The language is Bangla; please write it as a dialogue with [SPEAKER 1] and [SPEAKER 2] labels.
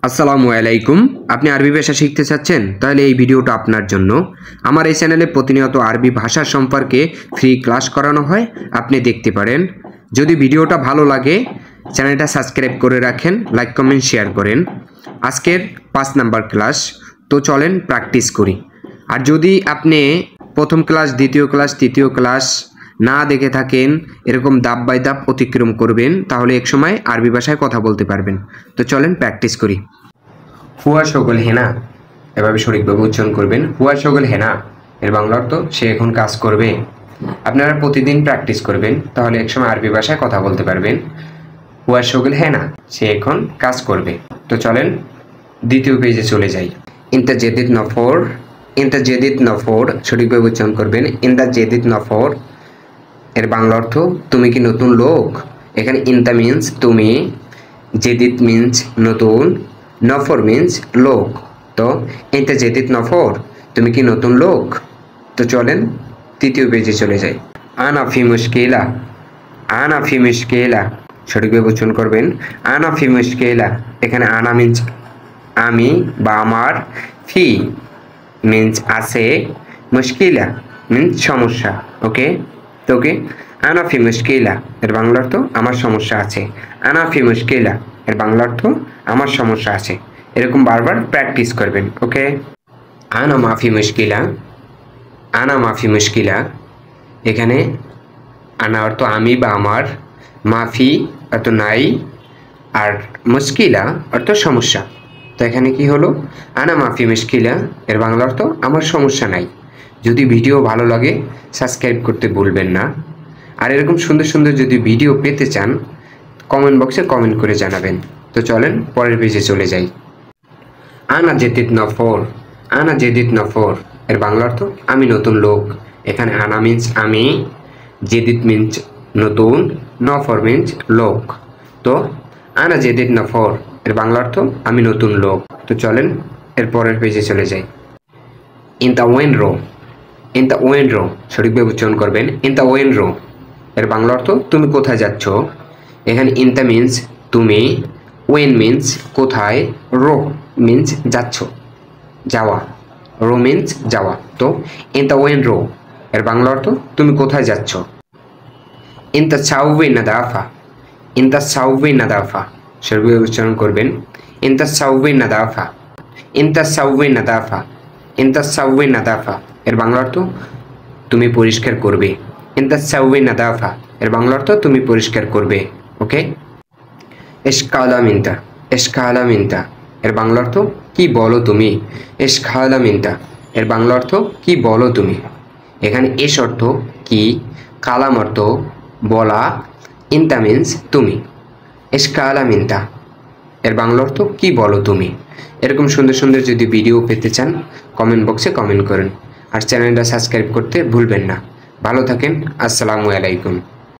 [SPEAKER 1] আসসালামু আলাইকুম। আপনি আরবি ভাষা শিখতে চাচ্ছেন? তাহলে এই ভিডিওটা আপনার জন্য। আমার এই চ্যানেলে প্রতিনিয়ত আরবি ভাষা সম্পর্কে ফ্রি ক্লাস করানো হয়, আপনি দেখতে পারেন। যদি ভিডিওটা ভালো লাগে চ্যানেলটা সাবস্ক্রাইব করে রাখেন, লাইক কমেন্ট শেয়ার করেন। আজকের 5 নাম্বার ক্লাস, তো চলেন প্র্যাকটিস করি। আর যদি আপনি প্রথম ক্লাস, দ্বিতীয় ক্লাস, তৃতীয় ক্লাস না দেখে থাকেন, এরকম ধাপ বাই ধাপ অতিক্রম করবেন, তাহলে একসময় আরবি ভাষায় কথা বলতে পারবেন। তো চলেন প্র্যাকটিস করি। হুয়া শগল হেনা, এভাবে সঠিকভাবে উচ্চারণ করবেন। হুয়া শগল হেনা এর বাংলা অর্থ সে এখন কাজ করবে। আপনারা প্রতিদিন প্র্যাকটিস করবেন, তাহলে একসময় আরবি ভাষায় কথা বলতে পারবেন। হুয়া শগল হেনা, সে এখন কাজ করবে। তো চলেন দ্বিতীয় পেজে চলে যাই। ইনতা জেদিদ নফর, ইনতা জেদিদ নফর সঠিকভাবে উচ্চারণ করবেন। ইনতা জেদিদ নফর এর বাংলা অর্থ তুমি কি নতুন লোক। এখানে ইনতা মিন্স তুমি, জেদিদ মিন্স নতুন, নফর মিন্স লোক। তো ইনতা জেদিদ নফর, তুমি কি নতুন লোক। তো চলেন তৃতীয় পেজে চলে যাই। আনা ফি মুশকিলা, আনা ফি মুশকিলা সঠিকভাবে উচ্চারণ করবেন। আনা ফি মুশকিলা, এখানে আনা মিন্স আমি বা আমার, ফি মিন্স আছে, মুশকিলা মিন্স সমস্যা। ওকে, তো ওকে, আনা ফি মুশকিলা এর বাংলা অর্থ আমার সমস্যা আছে। আনা ফি মুশকিলা এর বাংলা অর্থ আমার সমস্যা আছে। এরকম বারবার প্র্যাকটিস করবেন। ওকে, আনা মাফি মুশকিলা, আনা মাফি মুশকিলা, এখানে আনা অর্থ আমি বা আমার, মাফি অর্থ নাই, আর মুশকিলা অর্থ সমস্যা। তো এখানে কি হলো, আনা মাফি মুশকিলা এর বাংলা অর্থ আমার সমস্যা নাই। যদি ভিডিও ভালো লাগে সাবস্ক্রাইব করতে ভুলবেন না। আর এরকম সুন্দর সুন্দর যদি ভিডিও পেতে চান কমেন্ট বক্সে কমেন্ট করে জানাবেন। তো চলেন পরের পেজে চলে যাই। আনা জেদিদ নফর, আনা জেদিদ নফর এর বাংলা অর্থ আমি নতুন লোক। এখানে আনা মিন্স আমি, জেদিদ মিন্স নতুন, নফর মিন্স লোক। তো আনা জেদিদ নফর এর বাংলা অর্থ আমি নতুন লোক। তো চলেন এর পরের পেজে চলে যাই। ইনতা ওয়েন রো, ইনতা ওয়েন রো সঠিকভাবে উচ্চারণ করবেন। ইনতা ওয়েন রো এর বাংলা অর্থ তুমি কোথায় যাচ্ছ। এখানে ইনতা মিন্স তুমি, ওয়েন মিন্স কোথায়, রো মিন্স যাচ্ছ, যাওয়া, রো মিন্স যাওয়া। তো ইনতা ওয়েন রো এর বাংলা অর্থ তুমি কোথায় যাচ্ছ। ইনতা সাউবি নাদাফা, ইনতা সাউবি নাদাফা সঠিকভাবে উচ্চারণ করবেন। ইনতা সাউবি নাদাফা, ইনতা সাউবি নাদাফা, ইনতা সাউবি নাদাফা এর বাংলা অর্থ তুমি পরিষ্কার করবে। ইনতা সাউবি নাদাফা এর বাংলা অর্থ তুমি পরিষ্কার করবে। ওকে, এশকালা মিন্তা, এশকালা মিন্তা এর বাংলা অর্থ কি বলো তুমি। এশকালা মিন্তা এর বাংলা অর্থ কি বলো তুমি। এখানে এস অর্থ কি, কালাম অর্থ বলা, ইনতা মিন্স তুমি। এশকালা মিন্তা এর বাংলা অর্থ কি বলো তুমি। এরকম সুন্দর সুন্দর যদি ভিডিও পেতে চান কমেন্ট বক্সে কমেন্ট করেন। আর চ্যানেলটা সাবস্ক্রাইব করতে ভুলবেন না। ভালো থাকেন, আসসালামু আলাইকুম।